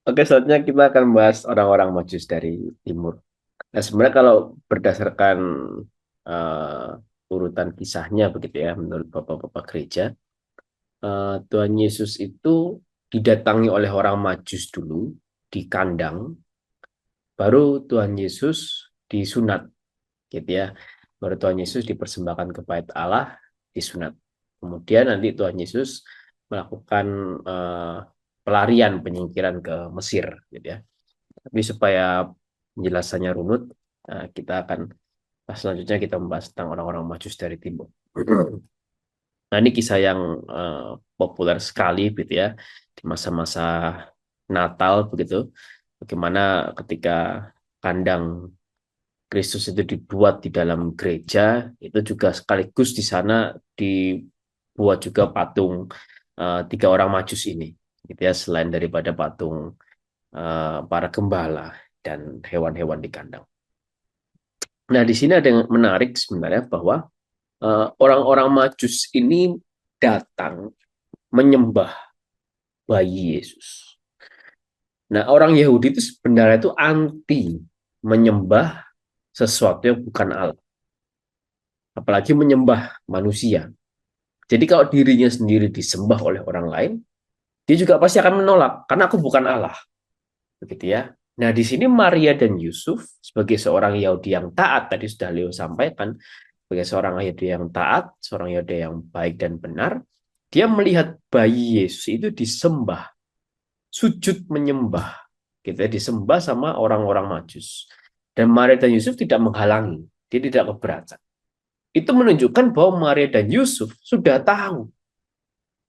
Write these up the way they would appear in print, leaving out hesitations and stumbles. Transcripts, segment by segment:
Oke, selanjutnya kita akan bahas orang-orang Majus dari Timur. Nah, sebenarnya kalau berdasarkan urutan kisahnya begitu ya, menurut Bapak-Bapak gereja, Tuhan Yesus itu didatangi oleh orang Majus dulu di kandang, baru Tuhan Yesus disunat, gitu ya. Baru Tuhan Yesus dipersembahkan kepada Allah, disunat. Kemudian nanti Tuhan Yesus melakukan eh, pelarian penyingkiran ke Mesir, gitu ya. Tapi supaya penjelasannya runut, kita akan selanjutnya kita membahas tentang orang-orang Majus dari timur. Nah, ini kisah yang populer sekali gitu ya di masa-masa Natal begitu. Bagaimana ketika kandang Kristus itu dibuat di dalam gereja, itu juga sekaligus di sana dibuat juga patung tiga orang Majus ini, gitu ya, selain daripada patung para gembala dan hewan-hewan di kandang. Nah, di sini ada yang menarik sebenarnya bahwa orang-orang Majus ini datang menyembah bayi Yesus. Nah, orang Yahudi itu sebenarnya itu anti menyembah sesuatu yang bukan Allah, apalagi menyembah manusia. Jadi kalau dirinya sendiri disembah oleh orang lain, dia juga pasti akan menolak karena aku bukan Allah, begitu ya. Nah, di sini Maria dan Yusuf sebagai seorang Yahudi yang taat, tadi sudah Leo sampaikan, sebagai seorang Yahudi yang taat, seorang Yahudi yang baik dan benar, dia melihat bayi Yesus itu disembah, sujud menyembah, gitu ya, disembah sama orang-orang Majus. Dan Maria dan Yusuf tidak menghalangi, dia tidak keberatan. Itu menunjukkan bahwa Maria dan Yusuf sudah tahu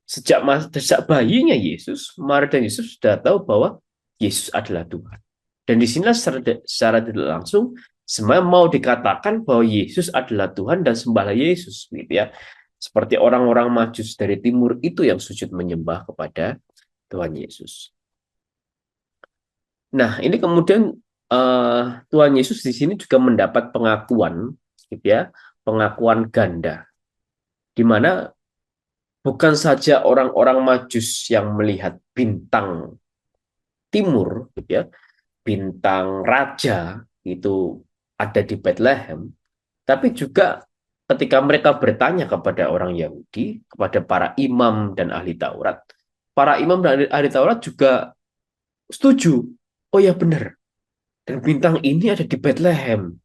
sejak bayinya Yesus, Maria dan Yusuf sudah tahu bahwa Yesus adalah Tuhan. Dan di sinilah secara tidak langsung sebenarnya mau dikatakan bahwa Yesus adalah Tuhan dan sembahlah Yesus, gitu ya. Seperti orang-orang Majus dari timur itu yang sujud menyembah kepada Tuhan Yesus. Nah, ini kemudian Tuhan Yesus di sini juga mendapat pengakuan, gitu ya, pengakuan ganda, di mana bukan saja orang-orang Majus yang melihat bintang timur, gitu ya, bintang raja itu ada di Bethlehem, tapi juga ketika mereka bertanya kepada orang Yahudi, kepada para imam dan ahli Taurat, para imam dan ahli Taurat juga setuju. Oh ya benar, dan bintang ini ada di Bethlehem,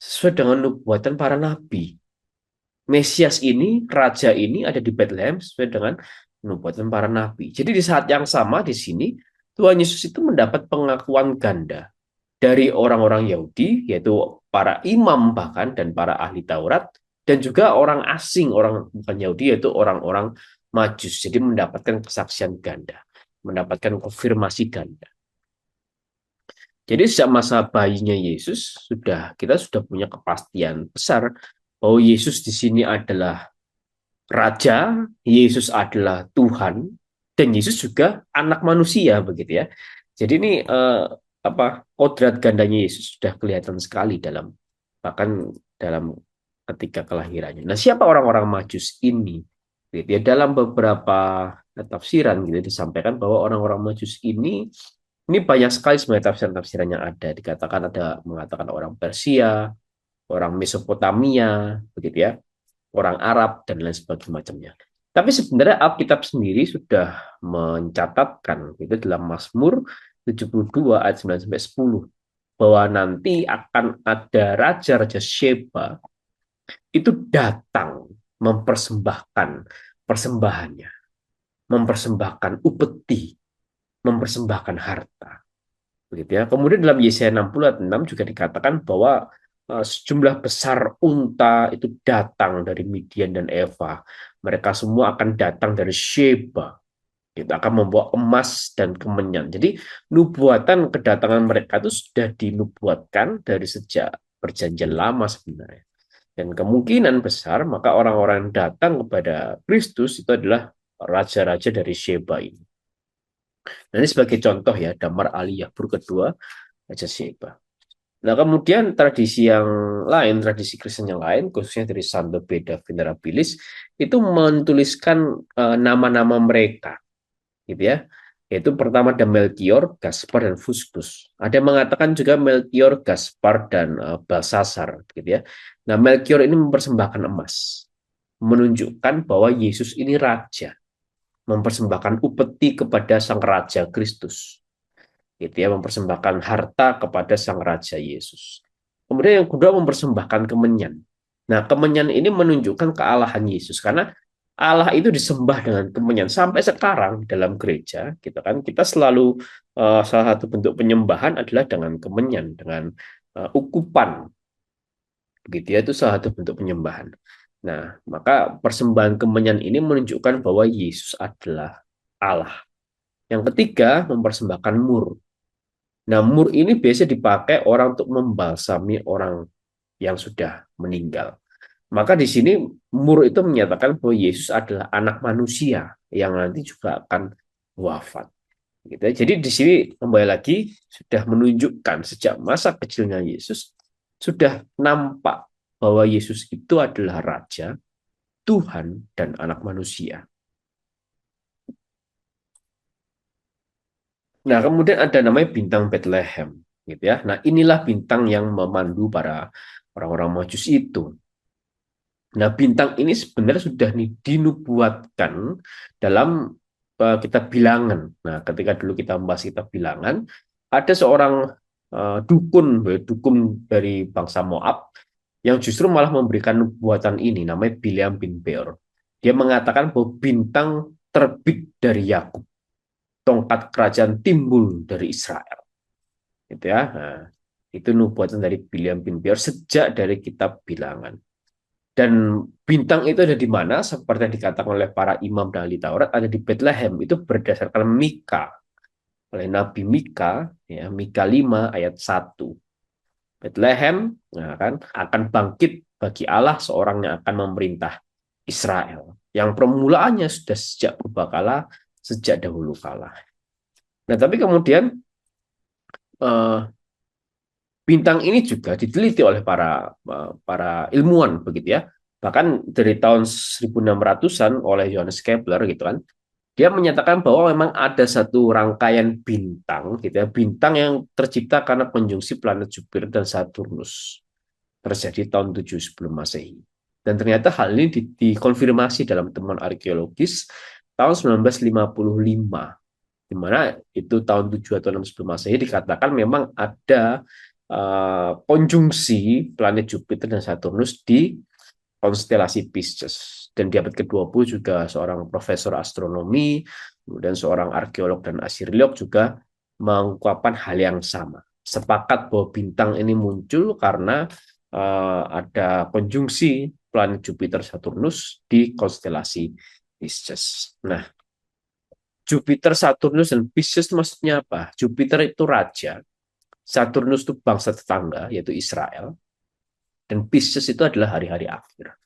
sesuai dengan nubuatan para nabi. Mesias ini, raja ini ada di Bethlehem sesuai dengan nubuatan para nabi. Jadi di saat yang sama di sini, Tuhan Yesus itu mendapat pengakuan ganda dari orang-orang Yahudi, yaitu para imam bahkan dan para ahli Taurat, dan juga orang asing, orang bukan Yahudi, yaitu orang-orang Majus. Jadi mendapatkan kesaksian ganda, mendapatkan konfirmasi ganda. Jadi sejak masa bayinya Yesus kita sudah punya kepastian besar bahwa Yesus di sini adalah Raja, Yesus adalah Tuhan, dan Yesus juga anak manusia begitu ya. Jadi ini kodrat gandanya Yesus sudah kelihatan sekali bahkan dalam ketika kelahirannya. Nah, siapa orang-orang Majus ini? Gitu ya, dalam beberapa tafsiran gitu disampaikan bahwa orang-orang Majus ini banyak sekali sebenarnya tafsiran-tafsiran yang ada. Dikatakan ada mengatakan orang Persia, orang Mesopotamia, begitu ya, orang Arab dan lain sebagainya. Tapi sebenarnya Alkitab sendiri sudah mencatatkan itu dalam Mazmur 72 ayat 9 sampai 10 bahwa nanti akan ada raja-raja Sheba itu datang mempersembahkan persembahannya, mempersembahkan upeti, mempersembahkan harta. Begitu ya. Kemudian dalam Yesaya 60 ayat 6 juga dikatakan bahwa sejumlah besar unta itu datang dari Midian dan Eva. Mereka semua akan datang dari Sheba. Itu akan membawa emas dan kemenyan. Jadi nubuatan kedatangan mereka itu sudah dinubuatkan dari sejak perjanjian lama sebenarnya. Dan kemungkinan besar maka orang-orang yang datang kepada Kristus itu adalah raja-raja dari Sheba ini. Nah, ini sebagai contoh ya, Damar Aliyahbur kedua, Raja Sheba. Nah, kemudian tradisi yang lain, tradisi Kristen yang lain, khususnya dari Santo Beda Venerabilis, itu menuliskan nama-nama mereka, gitu ya. Yaitu pertama ada Melkior, Gaspar, dan Fuskus. Ada yang mengatakan juga Melkior, Gaspar, dan Balsasar, gitu ya. Nah, Melkior ini mempersembahkan emas, menunjukkan bahwa Yesus ini raja, mempersembahkan upeti kepada sang raja Kristus, gitu ya, mempersembahkan harta kepada sang raja Yesus. Kemudian yang kedua mempersembahkan kemenyan. Nah, kemenyan ini menunjukkan kealahan Yesus karena Allah itu disembah dengan kemenyan sampai sekarang dalam gereja, gitu kan. Kita selalu salah satu bentuk penyembahan adalah dengan kemenyan, dengan ukupan, gitu ya, itu salah satu bentuk penyembahan. Nah, maka persembahan kemenyan ini menunjukkan bahwa Yesus adalah Allah. Yang ketiga, mempersembahkan mur. Nah, mur ini biasa dipakai orang untuk membalsami orang yang sudah meninggal. Maka di sini mur itu menyatakan bahwa Yesus adalah anak manusia yang nanti juga akan wafat. Gitu ya. Jadi di sini kembali lagi sudah menunjukkan sejak masa kecilnya Yesus sudah nampak bahwa Yesus itu adalah Raja, Tuhan, dan anak manusia. Nah, kemudian ada namanya bintang Bethlehem, gitu ya. Nah, inilah bintang yang memandu para orang-orang Majus itu. Nah, bintang ini sebenarnya sudah dinubuatkan dalam kitab Bilangan. Nah, ketika dulu kita membahas kitab Bilangan, ada seorang dukun dari bangsa Moab yang justru malah memberikan nubuatan ini, namanya Bileam bin Beor. Dia mengatakan bahwa bintang terbit dari Yakub, tongkat kerajaan timbul dari Israel. Gitu ya. Nah, itu nubuatan dari Bileam bin Beor sejak dari kitab Bilangan. Dan bintang itu ada di mana? Seperti yang dikatakan oleh para imam dan ahli Taurat, ada di Bethlehem. Itu berdasarkan Mika, oleh Nabi Mika, ya, Mika 5 ayat 1. Bethlehem, nah, kan, akan bangkit bagi Allah seorang yang akan memerintah Israel. Yang permulaannya sudah sejak purbakala, sejak dahulu kala. Nah, tapi kemudian eh, bintang ini juga diteliti oleh para ilmuwan begitu ya. Bahkan dari tahun 1600-an oleh Johannes Kepler gitu kan. Dia menyatakan bahwa memang ada satu rangkaian bintang gitu ya, bintang yang tercipta karena konjungsi planet Jupiter dan Saturnus. Terjadi tahun 7 sebelum Masehi. Dan ternyata hal ini dikonfirmasi dalam temuan arkeologis tahun 1955, di mana itu tahun 7 atau 6 sebelum Masehi dikatakan memang ada konjungsi planet Jupiter dan Saturnus di konstelasi Pisces. Dan di abad ke-20 juga seorang profesor astronomi, kemudian seorang arkeolog dan asiriolog juga mengungkapkan hal yang sama. Sepakat bahwa bintang ini muncul karena ada konjungsi planet Jupiter Saturnus di konstelasi Pisces. Nah, Jupiter, Saturnus, dan Pisces maksudnya apa? Jupiter itu raja, Saturnus itu bangsa tetangga, yaitu Israel, dan Pisces itu adalah hari-hari akhir.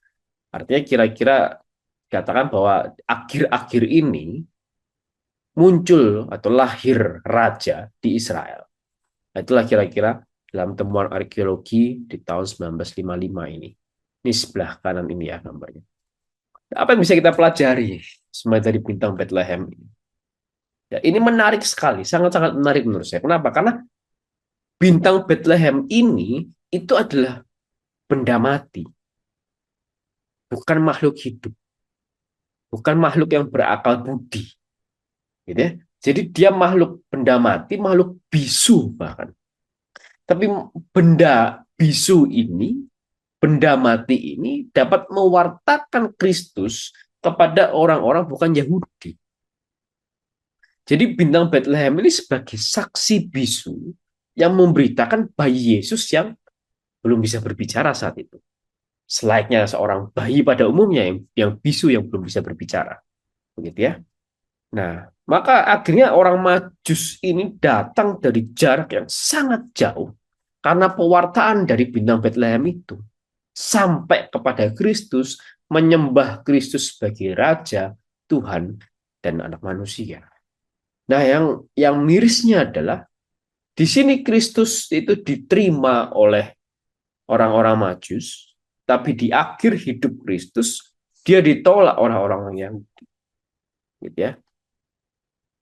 Artinya kira-kira katakan bahwa akhir-akhir ini muncul atau lahir raja di Israel. Nah, itulah kira-kira dalam temuan arkeologi di tahun 1955 ini. Ini sebelah kanan ini ya gambarnya. Apa yang bisa kita pelajari semuanya dari bintang Bethlehem ini? Ya, ini menarik sekali, sangat-sangat menarik menurut saya. Kenapa? Karena bintang Bethlehem ini itu adalah benda mati, bukan makhluk hidup, bukan makhluk yang berakal budi, gitu ya. Jadi dia makhluk benda mati, makhluk bisu bahkan. Tapi benda bisu ini, benda mati ini dapat mewartakan Kristus kepada orang-orang bukan Yahudi. Jadi bintang Bethlehem ini sebagai saksi bisu yang memberitakan bayi Yesus yang belum bisa berbicara saat itu. Selayaknya seorang bayi pada umumnya yang bisu yang belum bisa berbicara. Begitu ya. Nah, maka akhirnya orang Majus ini datang dari jarak yang sangat jauh karena pewartaan dari bintang Bethlehem itu sampai kepada Kristus, menyembah Kristus sebagai Raja, Tuhan, dan anak manusia. Nah, yang mirisnya adalah di sini Kristus itu diterima oleh orang-orang Majus, tapi di akhir hidup Kristus dia ditolak orang-orang yang gitu ya.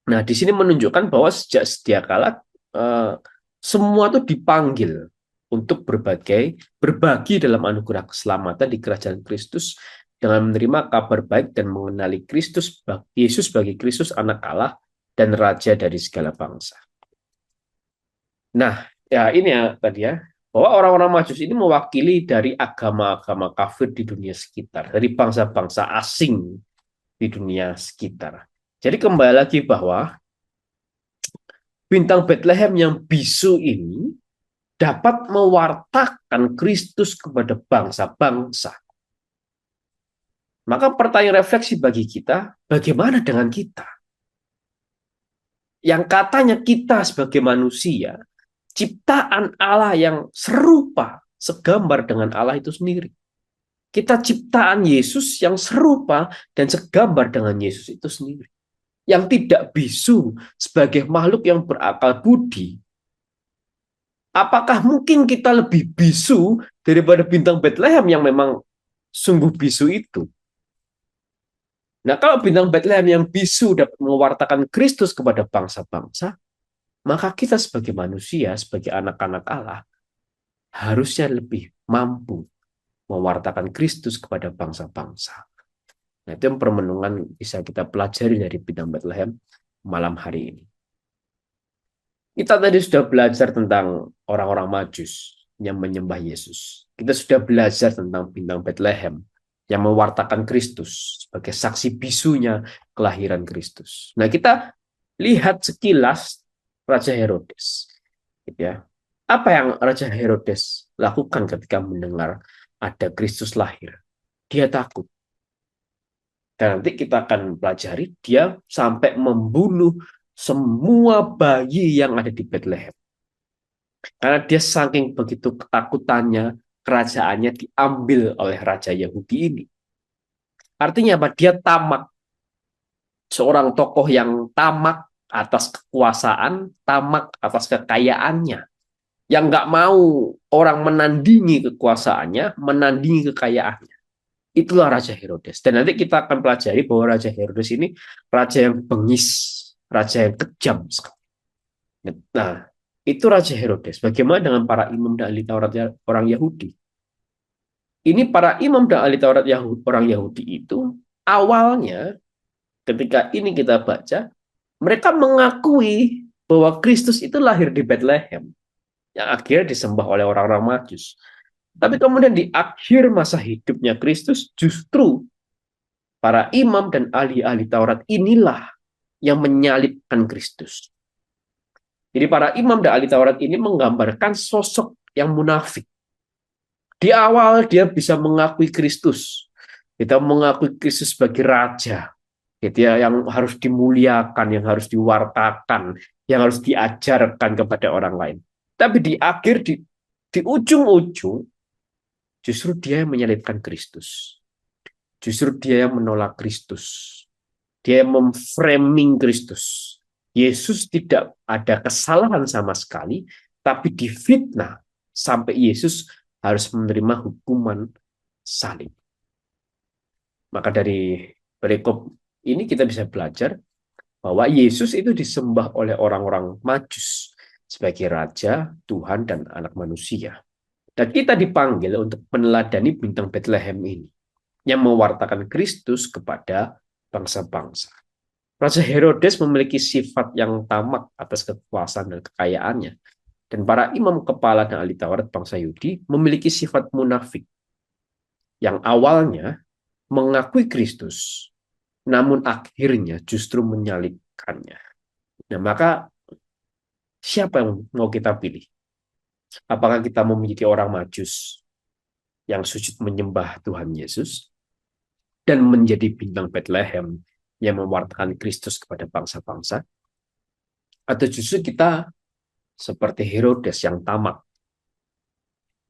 Nah, di sini menunjukkan bahwa sejak sedia kala eh, semua itu dipanggil untuk berbagi dalam anugerah keselamatan di kerajaan Kristus dengan menerima kabar baik dan mengenali Yesus sebagai Kristus anak Allah dan Raja dari segala bangsa. Nah, ya ini ya tadi ya, bahwa orang-orang Majus ini mewakili dari agama-agama kafir di dunia sekitar, dari bangsa-bangsa asing di dunia sekitar. Jadi kembali lagi bahwa bintang Bethlehem yang bisu ini dapat mewartakan Kristus kepada bangsa-bangsa. Maka pertanyaan refleksi bagi kita, bagaimana dengan kita? Yang katanya kita sebagai manusia, ciptaan Allah yang serupa, segambar dengan Allah itu sendiri. Kita ciptaan Yesus yang serupa dan segambar dengan Yesus itu sendiri. Yang tidak bisu sebagai makhluk yang berakal budi. Apakah mungkin kita lebih bisu daripada bintang Bethlehem yang memang sungguh bisu itu? Nah, kalau bintang Bethlehem yang bisu dapat mewartakan Kristus kepada bangsa-bangsa, maka kita sebagai manusia, sebagai anak-anak Allah, harusnya lebih mampu mewartakan Kristus kepada bangsa-bangsa. Nah, itu yang permenungan bisa kita pelajari dari bintang Bethlehem malam hari ini. Kita tadi sudah belajar tentang orang-orang Majus yang menyembah Yesus. Kita sudah belajar tentang bintang Bethlehem yang mewartakan Kristus sebagai saksi bisunya kelahiran Kristus. Nah, kita lihat sekilas Raja Herodes. Gitu ya. Apa yang Raja Herodes lakukan ketika mendengar ada Kristus lahir? Dia takut. Dan nanti kita akan pelajari, dia sampai membunuh semua bayi yang ada di Bethlehem. Karena dia saking begitu ketakutannya, kerajaannya diambil oleh Raja Yahudi ini. Artinya apa? Dia tamak. Seorang tokoh yang tamak atas kekuasaan, tamak atas kekayaannya. Yang nggak mau orang menandingi kekuasaannya, menandingi kekayaannya. Itulah Raja Herodes. Dan nanti kita akan pelajari bahwa Raja Herodes ini raja yang bengis, raja yang kejam sekali. Nah, itu Raja Herodes. Bagaimana dengan para imam dan ahli Taurat orang Yahudi? Ini para imam dan ahli Taurat orang Yahudi itu awalnya ketika ini kita baca, mereka mengakui bahwa Kristus itu lahir di Bethlehem yang akhirnya disembah oleh orang-orang Majus. Tapi kemudian di akhir masa hidupnya Kristus, justru para imam dan ahli-ahli Taurat inilah yang menyalibkan Kristus. Jadi para imam dan ahli Taurat ini menggambarkan sosok yang munafik. Di awal dia bisa mengakui Kristus. Kita mengakui Kristus sebagai raja. Gitu ya, yang harus dimuliakan, yang harus diwartakan, yang harus diajarkan kepada orang lain. Tapi di akhir, di ujung-ujung, justru dia yang menyalibkan Kristus. Justru dia yang menolak Kristus. Dia yang memframing Kristus. Yesus tidak ada kesalahan sama sekali, tapi difitnah sampai Yesus harus menerima hukuman salib. Maka dari perikop ini kita bisa belajar bahwa Yesus itu disembah oleh orang-orang Majus sebagai Raja, Tuhan, dan anak manusia. Dan kita dipanggil untuk meneladani bintang Bethlehem ini yang mewartakan Kristus kepada bangsa-bangsa. Raja Herodes memiliki sifat yang tamak atas kekuasaan dan kekayaannya. Dan para imam kepala dan ahli Taurat bangsa Yahudi memiliki sifat munafik yang awalnya mengakui Kristus, namun akhirnya justru menyalibkannya. Nah, maka siapa yang mau kita pilih? Apakah kita mau menjadi orang Majus yang sujud menyembah Tuhan Yesus dan menjadi bintang Bethlehem yang mewartakan Kristus kepada bangsa-bangsa? Atau justru kita seperti Herodes yang tamak,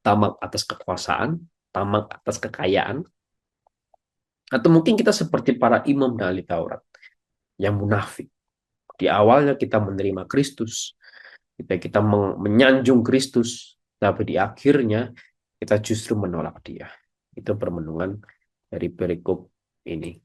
tamak atas kekuasaan, tamak atas kekayaan, atau mungkin kita seperti para imam dan ahli Taurat yang munafik. Di awalnya kita menerima Kristus, kita menyanjung Kristus, tapi di akhirnya kita justru menolak Dia. Itu permenungan dari perikop ini.